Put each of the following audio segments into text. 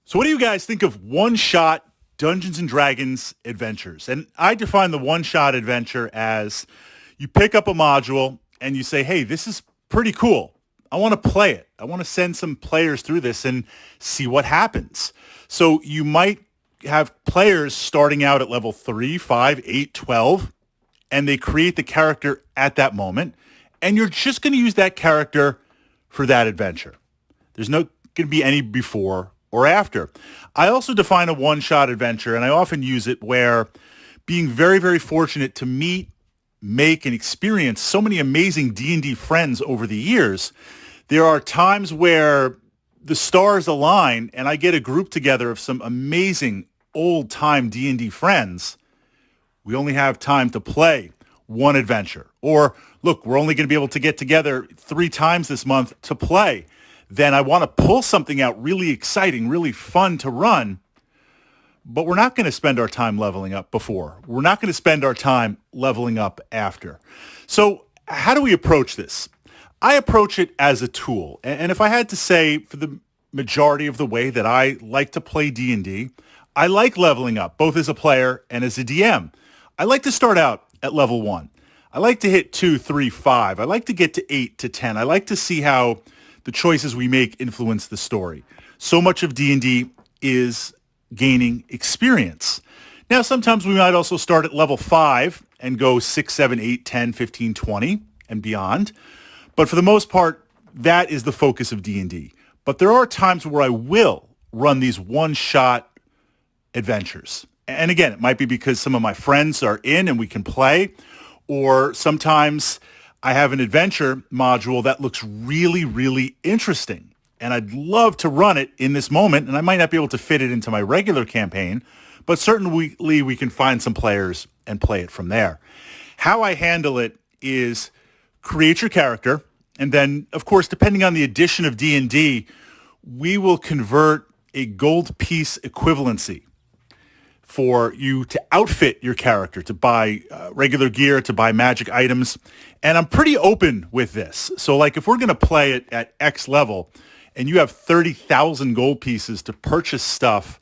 So what do you guys think of one-shot Dungeons and Dragons adventures? And I define the one-shot adventure as you pick up a module and you say, hey, this is pretty cool. I want to play it. I want to send some players through this and see what happens. So you might have players starting out at level 3, 5, 8, 12, and they create the character at that moment. And you're just going to use that character for that adventure. There's no going to be any before or after. I also define a one-shot adventure, and I often use it where being very, very fortunate to meet, make, and experience so many amazing D&D friends over the years, there are times where the stars align and I get a group together of some amazing old-time D&D friends. We only have time to play one adventure. Or, look, we're only going to be able to get together 3 times this month to play. Then I want to pull something out really exciting, really fun to run, but we're not going to spend our time leveling up before. We're not going to spend our time leveling up after. So how do we approach this? I approach it as a tool. And if I had to say for the majority of the way that I like to play D&D, I like leveling up, both as a player and as a DM. I like to start out at level 1. I like to hit 2, 3, 5. I like to get to 8 to 10. I like to see how the choices we make influence the story. So much of D&D is gaining experience. Now, sometimes we might also start at level 5 and go 6, 7, 8, 10, 15, 20, and beyond. But for the most part, that is the focus of D&D. But there are times where I will run these one-shot adventures. And again, it might be because some of my friends are in and we can play, or sometimes I have an adventure module that looks really, really interesting. And I'd love to run it in this moment, and I might not be able to fit it into my regular campaign, but certainly we can find some players and play it from there. How I handle it is create your character, and then, of course, depending on the edition of D&D, we will convert a gold piece equivalency for you to outfit your character, to buy regular gear, to buy magic items. And I'm pretty open with this. So like if we're going to play it at X level and you have 30,000 gold pieces to purchase stuff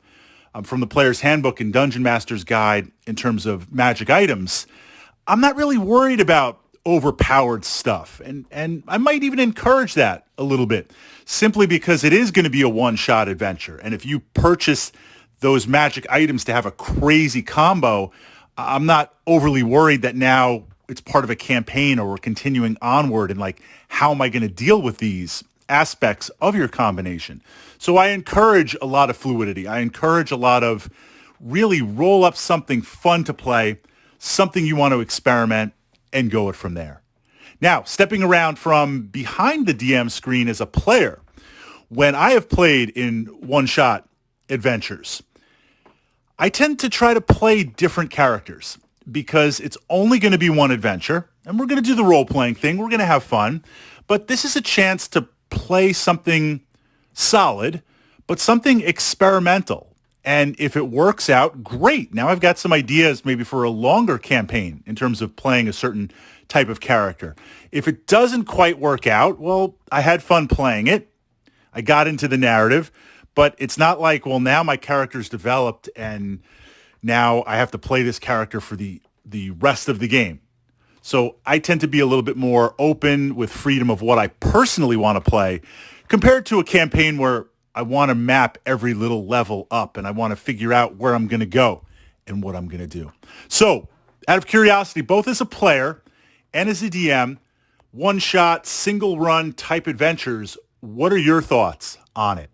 from the player's handbook and Dungeon Master's Guide in terms of magic items, I'm not really worried about overpowered stuff. And I might even encourage that a little bit, simply because it is going to be a one-shot adventure. And if you purchase those magic items to have a crazy combo, I'm not overly worried that now it's part of a campaign or we're continuing onward and like, how am I going to deal with these aspects of your combination? So I encourage a lot of fluidity. I encourage a lot of really roll up something fun to play, something you want to experiment, and go it from there. Now, stepping around from behind the DM screen as a player, when I have played in one-shot adventures, I tend to try to play different characters because it's only going to be one adventure, and we're going to do the role-playing thing. We're going to have fun, but this is a chance to play something solid, but something experimental. And if it works out, great. Now I've got some ideas maybe for a longer campaign in terms of playing a certain type of character. If it doesn't quite work out, well, I had fun playing it. I got into the narrative, but it's not like, well, now my character's developed and now I have to play this character for the rest of the game. So I tend to be a little bit more open with freedom of what I personally want to play compared to a campaign where I want to map every little level up and I want to figure out where I'm going to go and what I'm going to do. So out of curiosity, both as a player and as a DM, one-shot, single-run type adventures, what are your thoughts on it?